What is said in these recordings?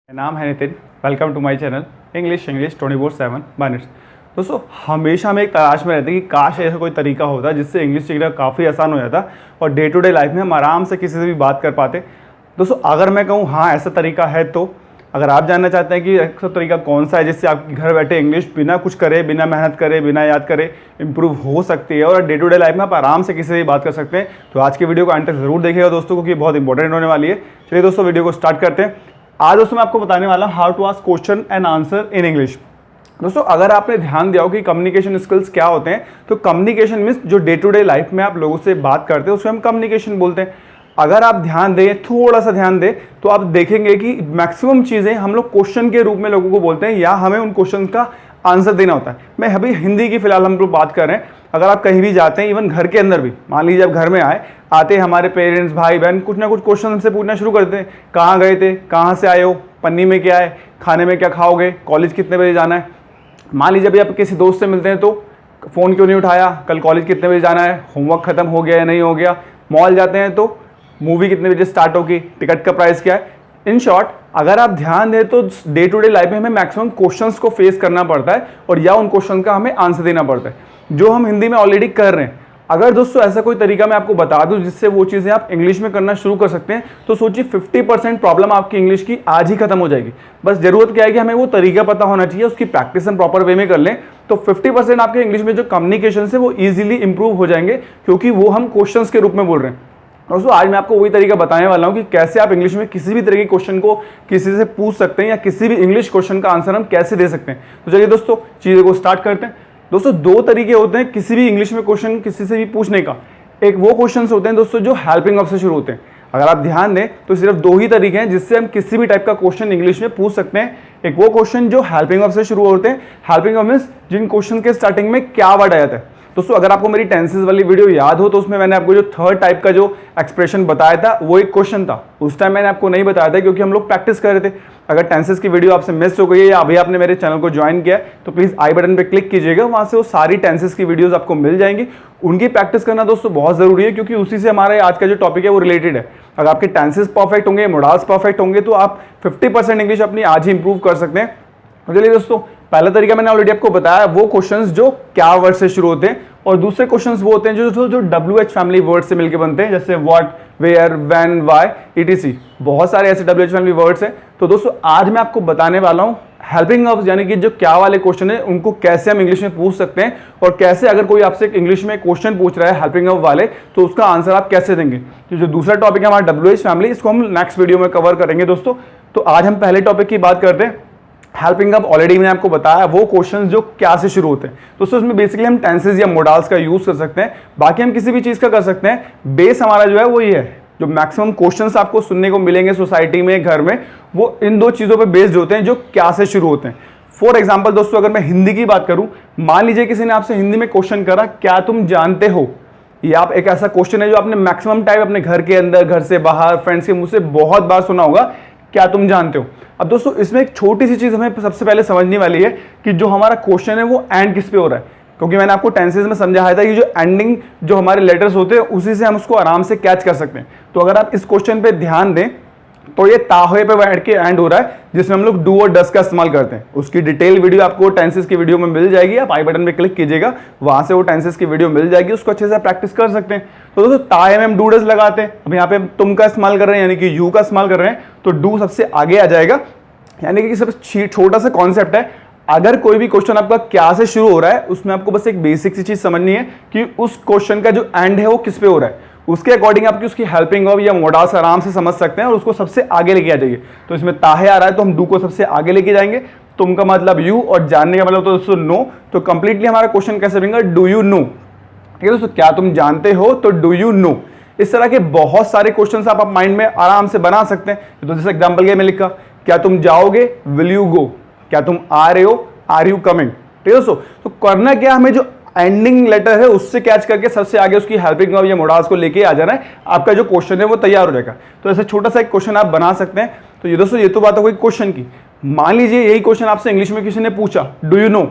मेरा नाम है Nitin. Welcome to my channel English 24/7 bytes. दोस्तों, हमेशा हम एक तलाश में रहते हैं कि काश ऐसा कोई तरीका होता जिससे इंग्लिश सीखना काफ़ी आसान हो जाता और डे टू डे लाइफ में हम आराम से किसी से भी बात कर पाते। दोस्तों, अगर मैं कहूँ हाँ ऐसा तरीका है, तो अगर आप जानना चाहते हैं कि ऐसा तरीका कौन सा है जिससे आप घर बैठे इंग्लिश बिना कुछ करे, बिना मेहनत करे, बिना याद करे इंप्रूव हो सकती है और डे टू डे लाइफ में आप आराम से किसी से भी बात कर सकते हैं, तो आज की वीडियो को अंत तक जरूर देखिएगा दोस्तों, क्योंकि बहुत इंपॉर्टेंट होने वाली है। चलिए दोस्तों, वीडियो को स्टार्ट करते हैं। आज दोस्तों मैं आपको बताने वाला हूं how to ask question and answer in English. दोस्तों, अगर आपने ध्यान दिया हो कि कम्युनिकेशन स्किल्स क्या होते हैं, तो कम्युनिकेशन मीन्स जो डे टू डे लाइफ में आप लोगों से बात करते हैं उसको हम कम्युनिकेशन बोलते हैं। अगर आप ध्यान दें, थोड़ा सा ध्यान दें, तो आप देखेंगे कि मैक्सिमम चीज़ें हम लोग क्वेश्चन के रूप में लोगों को बोलते हैं या हमें उन क्वेश्चन का आंसर देना होता है। मैं अभी हिंदी की फिलहाल हम लोग बात कर रहे हैं। अगर आप कहीं भी जाते हैं, इवन घर के अंदर भी, मान लीजिए आप घर में आते हमारे पेरेंट्स, भाई बहन कुछ ना कुछ क्वेश्चन हमसे पूछना शुरू करते हैं। कहाँ गए थे, कहाँ से आए हो, पन्नी में क्या है, खाने में क्या खाओगे, कॉलेज कितने बजे जाना है। मान लीजिए अभी आप किसी दोस्त से मिलते हैं तो फ़ोन क्यों नहीं उठाया, कल कॉलेज कितने बजे जाना है, होमवर्क खत्म हो गया या नहीं हो गया। मॉल जाते हैं तो मूवी कितने बजे स्टार्ट होगी, टिकट का प्राइस क्या है। इन शॉर्ट, अगर आप ध्यान दें तो डे टू डे लाइफ में हमें मैक्सिमम क्वेश्चंस को फेस करना पड़ता है और या उन क्वेश्चन का हमें आंसर देना पड़ता है, जो हम हिंदी में ऑलरेडी कर रहे हैं। अगर दोस्तों ऐसा कोई तरीका मैं आपको बता दूं जिससे वो चीज़ें आप इंग्लिश में करना शुरू कर सकते हैं, तो सोचिए 50% प्रॉब्लम आपकी इंग्लिश की आज ही खत्म हो जाएगी। बस जरूरत क्या है कि हमें वो तरीका पता होना चाहिए, उसकी प्रैक्टिस हम प्रॉपर वे में कर लें, तो 50% आपके इंग्लिश में जो कम्युनिकेशन है वो ईजिली इंप्रूव हो जाएंगे, क्योंकि वो हम क्वेश्चंस के रूप में बोल रहे हैं। दोस्तों, आज मैं आपको वही तरीका बताने वाला हूं कि कैसे आप इंग्लिश में किसी भी तरह के क्वेश्चन को किसी से पूछ सकते हैं या किसी भी इंग्लिश क्वेश्चन का आंसर हम कैसे दे सकते हैं। तो चलिए दोस्तों, चीज़ों को स्टार्ट करते हैं। दोस्तों, दो तरीके होते हैं किसी भी इंग्लिश में क्वेश्चन किसी से भी पूछने का। एक वो क्वेश्चन होते हैं दोस्तों जो हेल्पिंग वर्ब से शुरू होते हैं। अगर आप ध्यान दें तो सिर्फ दो ही तरीके हैं जिससे हम किसी भी टाइप का क्वेश्चन इंग्लिश में पूछ सकते हैं। एक वो क्वेश्चन जो हेल्पिंग वर्ब से शुरू होते हैं। हेल्पिंग वर्ब मींस जिन क्वेश्चन के स्टार्टिंग में क्या वर्ड आ जाता है। दोस्तों, अगर आपको मेरी टेंसेस वाली वीडियो याद हो तो उसमें मैंने आपको जो थर्ड टाइप का जो एक्सप्रेशन बताया था वो एक क्वेश्चन था। उस टाइम मैंने आपको नहीं बताया था क्योंकि हम लोग प्रैक्टिस कर रहे थे। अगर टेंसेस की वीडियो आपसे मिस हो गई है या अभी आपने मेरे चैनल को ज्वाइन किया है तो प्लीज़ आई बटन पे क्लिक कीजिएगा, वहाँ से वो सारी टेंसेस की वीडियोस आपको मिल जाएंगी। उनकी प्रैक्टिस करना दोस्तों बहुत ज़रूरी है, क्योंकि उसी से हमारे आज का जो टॉपिक है वो रिलेटेड है। अगर आपके टेंसेस परफेक्ट होंगे, मोडाल्स परफेक्ट होंगे, तो आप 50% इंग्लिश अपनी आज ही इंप्रूव कर सकते हैं। चलिए दोस्तों, पहला तरीका मैंने ऑलरेडी आपको बताया, वो क्वेश्चंस जो क्या वर्ड से शुरू होते हैं, और दूसरे क्वेश्चंस वो होते हैं जो WH फैमिली वर्ड से मिलकर बनते हैं, जैसे what, where, when, why, etc। बहुत सारे ऐसे WH फैमिली वर्ड्स हैं। तो दोस्तों, आज मैं आपको बताने वाला हूँ हेल्पिंग वर्ब्स, यानी कि जो क्या वाले क्वेश्चन है उनको कैसे हम इंग्लिश में पूछ सकते हैं, और कैसे अगर कोई आपसे इंग्लिश में क्वेश्चन पूछ रहा है हेल्पिंग वर्ब वाले तो उसका आंसर आप कैसे देंगे। तो जो दूसरा टॉपिक है हमारा WH फैमिली, इसको हम नेक्स्ट वीडियो में कवर करेंगे दोस्तों। तो आज हम पहले टॉपिक की बात करते हैं। हेल्पिंग वर्ब ऑलरेडी मैंने आपको बताया, वो क्वेश्चंस जो क्या से शुरू होते हैं। दोस्तों, इसमें बेसिकली हम टेंसेस या मोडाल्स का यूज कर सकते हैं, बाकी हम किसी भी चीज का कर सकते हैं। बेस हमारा जो है वो ये है, जो मैक्सिमम क्वेश्चंस आपको सुनने को मिलेंगे सोसाइटी में, घर में, वो इन दो चीजों पे बेस्ड होते हैं जो क्या से शुरू होते हैं। फॉर एग्जाम्पल दोस्तों, अगर मैं हिंदी की बात करूं, मान लीजिए किसी ने आपसे हिंदी में क्वेश्चन करा, क्या तुम जानते हो। ये आप एक ऐसा क्वेश्चन है जो आपने मैक्सिमम टाइम अपने घर के अंदर, घर से बाहर, फ्रेंड्स के मुंह से बहुत बार सुना होगा, क्या तुम जानते हो। अब दोस्तों, इसमें एक छोटी सी चीज हमें सबसे पहले समझनी वाली है कि जो हमारा क्वेश्चन है वो एंड किस पे हो रहा है, क्योंकि मैंने आपको टेंसेस में समझाया था कि जो एंडिंग जो हमारे लेटर्स होते हैं उसी से हम उसको आराम से कैच कर सकते हैं। तो अगर आप इस क्वेश्चन पे ध्यान दें तो ये ताहे पे बैठ के एंड हो रहा है, जिसमें हम लोग डू और डस का इस्तेमाल करते हैं। उसकी डिटेल वीडियो आपको टेंसेस की वीडियो में मिल जाएगी, आप आई बटन पे क्लिक कीजिएगा, वहां से वो टेंसेस की वीडियो मिल जाएगी, उसको अच्छे से प्रैक्टिस कर सकते हैं। तो दोस्तों, ताहे में हम डू डस लगाते हैं। अब यहाँ पे तुम का इस्तेमाल कर रहे हैं, यानी कि यू का इस्तेमाल कर रहे हैं, तो डू सबसे आगे आ जाएगा। यानी कि सबसे छोटा सा कॉन्सेप्ट है, अगर कोई भी क्वेश्चन आपका क्या से शुरू हो रहा है, उसमें आपको बस एक बेसिक सी चीज समझनी है कि उस क्वेश्चन का जो एंड है वो किस पे हो रहा है। उसके अकॉर्डिंग आपकी उसकी हेल्पिंग वर्ब या मोडाल्स आराम से समझ सकते हैं और उसको सबसे आगे लेके आ जाइए। तो इसमें ताहे आ रहा है तो हम डू को सबसे आगे लेके जाएंगे, तुम का मतलब यू, और जानने का मतलब तो दोस्तों नो। तो कंप्लीटली हमारा क्वेश्चन कैसे बनेगा, डू यू नो। ठीक है दोस्तों, क्या तुम जानते हो, तो डू यू नो। इस तरह के बहुत सारे क्वेश्चंस आप माइंड में आराम से बना सकते हैं। तो जैसे एग्जांपल के मैं लिखा, क्या तुम जाओगे, विल यू गो। क्या तुम आ रहे हो, आर यू कमिंग। ठीक है दोस्तों, तो करना क्या, हमें जो एंडिंग लेटर है उससे कैच करके सबसे आगे उसकी हेल्पिंग वर्ब या मोडाल्स को लेके आ जाना है, आपका जो क्वेश्चन है वो तैयार हो जाएगा। तो ऐसे छोटा सा एक क्वेश्चन आप बना सकते हैं। तो ये दोस्तों, ये तो बात हो गई क्वेश्चन की। मान लीजिए यही क्वेश्चन आपसे इंग्लिश में किसी ने पूछा, डू यू नो।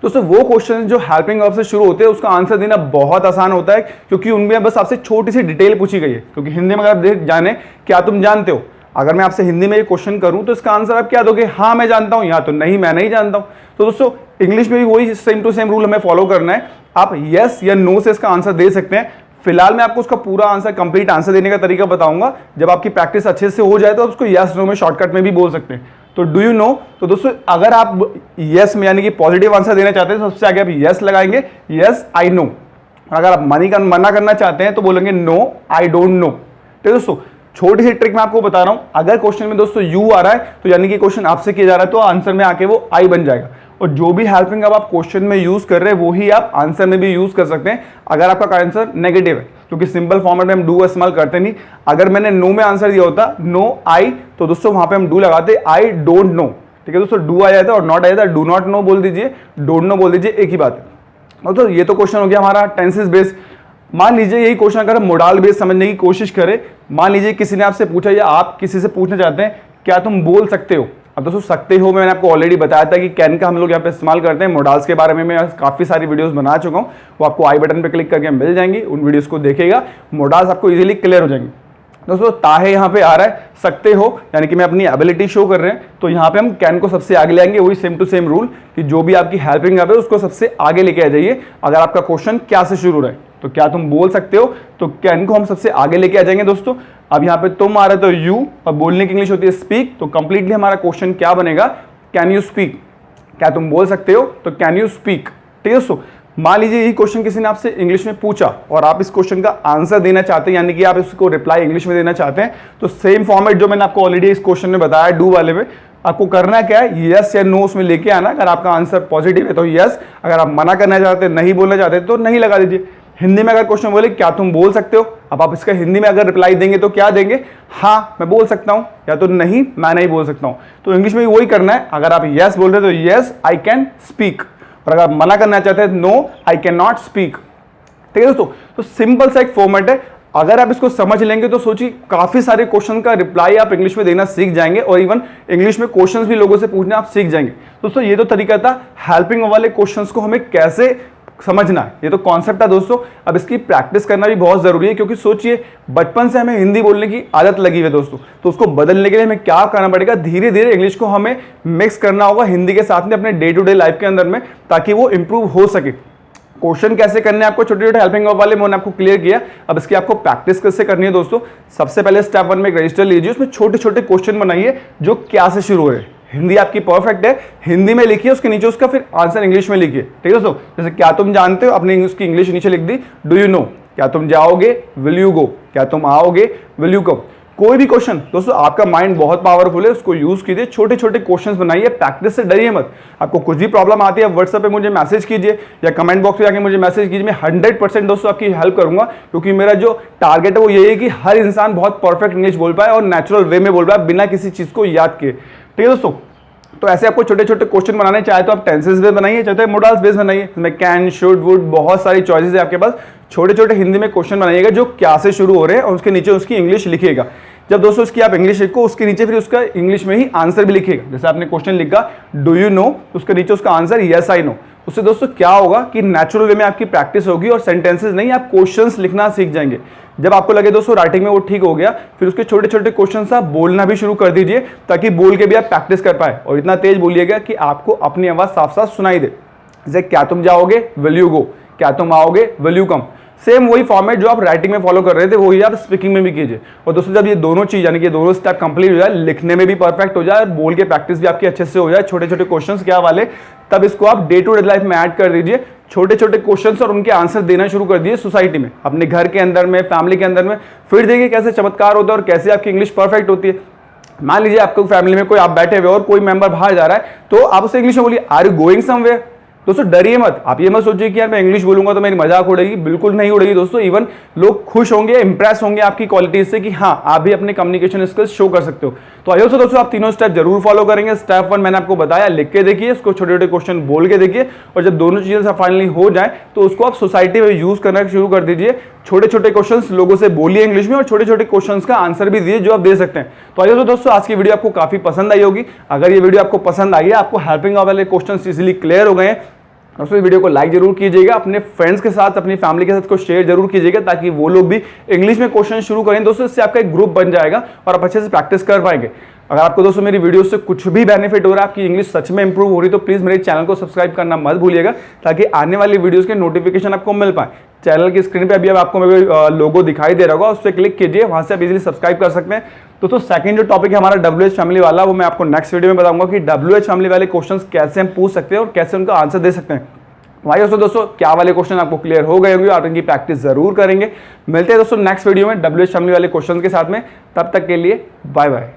दोस्तों, वो क्वेश्चन जो हेल्पिंग वर्ब से शुरू होते हैं उसका आंसर देना बहुत आसान होता है, क्योंकि उनमें बस आपसे छोटी सी डिटेल पूछी गई है। क्योंकि हिंदी में अगर आप जाने क्या तुम जानते हो, अगर मैं आपसे हिंदी में ये क्वेश्चन करूं तो इसका आंसर आप क्या दोगे, हाँ मैं जानता हूं, या तो नहीं मैं नहीं जानता हूं। तो दोस्तों इंग्लिश में भी वही सेम टू सेम रूल हमें फॉलो करना है। आप यस या नो से इसका आंसर दे सकते हैं। फिलहाल मैं आपको उसका पूरा आंसर, कंप्लीट आंसर देने का तरीका बताऊंगा। जब आपकी प्रैक्टिस अच्छे से हो जाए तो आप उसको यस नो में शॉर्टकट में भी बोल सकते हैं। तो डू यू नो, तो दोस्तों अगर आप यस में यानी कि पॉजिटिव आंसर देना चाहते हैं तो सबसे आगे आप यस लगाएंगे, यस आई नो। अगर आप मना करना चाहते हैं तो बोलेंगे नो आई डोंट नो। तो दोस्तों छोटी सी ट्रिक मैं आपको बता रहा हूं, अगर क्वेश्चन में दोस्तों यू आ रहा है तो यानी कि क्वेश्चन आपसे किया जा रहा है, तो आंसर में आके वो आई बन जाएगा। और जो भी हेल्पिंग अब आप क्वेश्चन में यूज कर रहे हैं वही आप आंसर में भी यूज कर सकते हैं अगर आपका आंसर नेगेटिव है, क्योंकि सिंपल फॉर्मेट में हम डू इस्तेमाल करते नहीं। अगर मैंने नो में आंसर दिया होता नो आई, तो दोस्तों वहां पे हम डू लगाते आई डोंट नो। ठीक है दोस्तों, डू आ जाता और नॉट आ जाता, डू नॉट नो बोल दीजिए, डोंट नो बोल दीजिए, एक ही बात है। तो ये तो क्वेश्चन हो गया हमारा टेंसेस बेस्ड। मान लीजिए यही क्वेश्चन अगर हम मोडाल बेस्ड समझने की कोशिश करें, मान लीजिए किसी ने आपसे पूछा या आप किसी से पूछना चाहते हैं क्या तुम बोल सकते हो। अब दोस्तों सकते हो मैंने आपको ऑलरेडी बताया था कि कैन का हम लोग यहाँ पे इस्तेमाल करते हैं। मोडाल्स के बारे में मैं काफी सारी वीडियोस बना चुका हूँ, वो आपको आई बटन पे क्लिक करके मिल जाएंगी, उन वीडियोस को देखिएगा, मोडाल्स आपको इजीली क्लियर हो जाएंगे। दोस्तों ताहे यहाँ पे आ रहा है सकते हो, यानी कि मैं अपनी एबिलिटी शो कर रहे हैं, तो यहाँ पे हम कैन को सबसे आगे ले आएंगे। वही सेम टू सेम रूल कि जो भी आपकी हेल्पिंग है उसको सबसे आगे लेके आ जाइए। अगर आपका क्वेश्चन क्या से शुरू रहे तो क्या तुम बोल सकते हो, तो कैन को हम सबसे आगे लेके आ जाएंगे। दोस्तों अब यहाँ पे तुम आ रहा है तो यू, और बोलने की इंग्लिश होती है स्पीक, तो कंप्लीटली हमारा क्वेश्चन क्या बनेगा, कैन यू स्पीक, क्या तुम बोल सकते हो, तो कैन यू स्पीक। ठीक है दोस्तों, मान लीजिए यही क्वेश्चन किसी ने आपसे इंग्लिश में पूछा और आप इस क्वेश्चन का आंसर देना चाहते हैं, यानी कि आप इसको रिप्लाई इंग्लिश में देना चाहते हैं, तो सेम फॉर्मेट जो मैंने आपको ऑलरेडी इस क्वेश्चन में बताया डू वाले में, आपको करना क्या है, यस या नो उसमें लेके आना। अगर आपका आंसर पॉजिटिव है तो यस, अगर आप मना करना चाहते हैं, नहीं बोलना चाहते तो नहीं लगा दीजिए। हिंदी में अगर क्वेश्चन बोले क्या तुम बोल सकते हो, अब आप इसका हिंदी में अगर रिप्लाई देंगे तो क्या देंगे, हाँ मैं बोल सकता हूं, या तो नहीं मैं नहीं बोल सकता हूं। तो इंग्लिश में भी वही करना है, अगर आप यस बोल रहे हो तो यस आई कैन स्पीक, और अगर आप मना करना चाहते हैं no I can not speak. ठीक है दोस्तों, तो सिंपल सा एक फॉर्मेट है। अगर आप इसको समझ लेंगे तो सोचिए काफी सारे क्वेश्चन का रिप्लाई आप इंग्लिश में देना सीख जाएंगे, और इवन इंग्लिश में क्वेश्चंस भी लोगों से पूछना आप सीख जाएंगे। दोस्तों ये तो तरीका था हेल्पिंग वाले क्वेश्चंस को हमें कैसे समझना है, ये तो कॉन्सेप्ट है दोस्तों। अब इसकी प्रैक्टिस करना भी बहुत जरूरी है, क्योंकि सोचिए बचपन से हमें हिंदी बोलने की आदत लगी है दोस्तों, तो उसको बदलने के लिए हमें क्या करना पड़ेगा, धीरे धीरे इंग्लिश को हमें मिक्स करना होगा हिंदी के साथ में अपने डे टू डे लाइफ के अंदर में, ताकि वो इंप्रूव हो सके। क्वेश्चन कैसे करने हैं आपको, छोटे छोटे हेल्पिंग वाले मैंने आपको क्लियर किया। अब इसकी आपको प्रैक्टिस कैसे करनी है दोस्तों, सबसे पहले स्टेप 1 में एक रजिस्टर लीजिए, उसमें छोटे छोटे क्वेश्चन बनाइए जो क्या से शुरू हो रहे हैं। हिंदी आपकी परफेक्ट है, हिंदी में लिखिए, उसके नीचे उसका फिर आंसर इंग्लिश में लिखिए। ठीक है दोस्तों, जैसे क्या तुम जानते हो, अपने उसकी इंग्लिश नीचे लिख दी, डू यू नो, क्या तुम जाओगे, विल यू गो, क्या तुम आओगे, विल यू कम। कोई भी क्वेश्चन दोस्तों, आपका माइंड बहुत पावरफुल है, उसको यूज कीजिए, छोटे छोटे क्वेश्चंस बनाइए, प्रैक्टिस से डरिए मत। आपको कुछ भी प्रॉब्लम आती है व्हाट्सएप पे मुझे मैसेज कीजिए या कमेंट बॉक्स में जाके मुझे मैसेज कीजिए, मैं 100% दोस्तों आपकी हेल्प करूंगा, क्योंकि मेरा जो टारगेट है वो यही है कि हर इंसान बहुत परफेक्ट इंग्लिश बोल पाए और नेचुरल वे में बोल पाए बिना किसी चीज को याद किए। ठीक है दोस्तों, तो ऐसे आपको छोटे छोटे क्वेश्चन बनाने, चाहे तो आप टेंसेस बेस बनाइए, चाहे तो मोडाल्स बेस बनाइए, इसमें कैन, शुड, वुड, बहुत सारी चॉइसेस है आपके पास। छोटे छोटे हिंदी में क्वेश्चन बनाइएगा जो क्या से शुरू हो रहे हैं, और उसके नीचे उसकी इंग्लिश लिखिएगा। जब दोस्तों उसकी आप इंग्लिश लिखो, उसके नीचे फिर उसका इंग्लिश में ही आंसर भी लिखिएगा। जैसे आपने क्वेश्चन लिखा डू यू नो, उसके नीचे उसका आंसर यस आई नो। उससे दोस्तों क्या होगा कि नेचुरल वे में आपकी प्रैक्टिस होगी, और सेंटेंसेस नहीं, आप क्वेश्चंस लिखना सीख जाएंगे। जब आपको लगे दोस्तों राइटिंग में वो ठीक हो गया, फिर उसके छोटे छोटे क्वेश्चंस आप बोलना भी शुरू कर दीजिए, ताकि बोल के भी आप प्रैक्टिस कर पाए, और इतना तेज बोलिएगा कि आपको अपनी आवाज साफ साफ सुनाई दे। जैसे क्या तुम जाओगे, विल यू गो, क्या तुम आओगे, विल यू कम। सेम वही फॉर्मेट जो आप राइटिंग में फॉलो कर रहे थे वही आप स्पीकिंग में भी कीजिए। और दोस्तों जब ये दोनों चीज यानी कि दोनों स्टेप कंप्लीट हो जाए, लिखने में भी परफेक्ट हो जाए और बोल के प्रैक्टिस भी आपकी अच्छे से हो जाए, छोटे छोटे क्वेश्चंस क्या वाले, तब इसको आप डे टू डे लाइफ में ऐड कर दीजिए। छोटे छोटे क्वेश्चंस और उनके आंसर देना शुरू कर दिए सोसाइटी में, अपने घर के अंदर में, फैमिली के अंदर में, फिर देखिए कैसे चमत्कार होता है और कैसे आपकी इंग्लिश परफेक्ट होती है। मान लीजिए आपको फैमिली में कोई आप बैठे हुए और कोई मेंबर बाहर जा रहा है, तो आप उससे इंग्लिश में बोलिए आर यू गोइंग समवेयर। दोस्तों डरिए मत, आप ये मत सोचिए कि यार मैं इंग्लिश बोलूंगा तो मेरी मजाक उड़ेगी, बिल्कुल नहीं उड़ेगी दोस्तों। इवन लोग खुश होंगे, इंप्रेस होंगे आपकी क्वालिटी से कि हाँ आप भी अपने कम्युनिकेशन स्किल्स शो कर सकते हो। तो आई होप सो दोस्तों आप तीनों स्टेप जरूर फॉलो करेंगे। स्टेप 1 मैंने आपको बताया, लिख के देखिए, उसको छोटे छोटे क्वेश्चन बोल के देखिए, और जब दोनों चीजें फाइनली हो जाए तो उसको आप सोसाइटी में यूज करना शुरू कर दीजिए। छोटे छोटे क्वेश्चंस लोगों से बोलिए इंग्लिश में, और छोटे छोटे क्वेश्चंस का आंसर भी दिए जो आप दे सकते हैं। तो आई होप सो दोस्तों आज की वीडियो आपको काफी पसंद आई होगी। अगर ये वीडियो आपको पसंद आई है, आपको हेल्पिंग वाले क्वेश्चंस इजीली क्लियर हो गए हैं, दोस्तों इस वीडियो को लाइक जरूर कीजिएगा, अपने फ्रेंड्स के साथ अपनी फैमिली के साथ को शेयर जरूर कीजिएगा ताकि वो लोग भी इंग्लिश में क्वेश्चन शुरू करें। दोस्तों इससे आपका एक ग्रुप बन जाएगा और आप अच्छे से प्रैक्टिस कर पाएंगे। अगर आपको दोस्तों मेरी वीडियो से कुछ भी बेनिफिट हो रहा है, आपकी इंग्लिश सच में इंप्रूव हो रही है, तो प्लीज मेरे चैनल को सब्सक्राइब करना मत भूलिएगा ताकि आने वाली वीडियोस के नोटिफिकेशन आपको मिल पाए। चैनल की स्क्रीन पे अभी अब आपको लोगो दिखाई दे रहा होगा, उस पर क्लिक कीजिए, वहां से आप इजीली सब्सक्राइब कर सकते हैं। दोस्तों सेकंड जो टॉपिक है हमारा WH फैमिली वाला, वो मैं आपको नेक्स्ट वीडियो में बताऊंगा कि WH फैमिली वाले क्वेश्चंस कैसे हम पूछ सकते हैं और कैसे उनका आंसर दे सकते हैं। भाई दोस्तों क्या वाले क्वेश्चन आपको क्लियर हो गए होंगे, आप इनकी प्रैक्टिस जरूर करेंगे। मिलते हैं दोस्तों नेक्स्ट वीडियो में WH फैमिली वाले क्वेश्चन के साथ में, तब तक के लिए बाय बाय।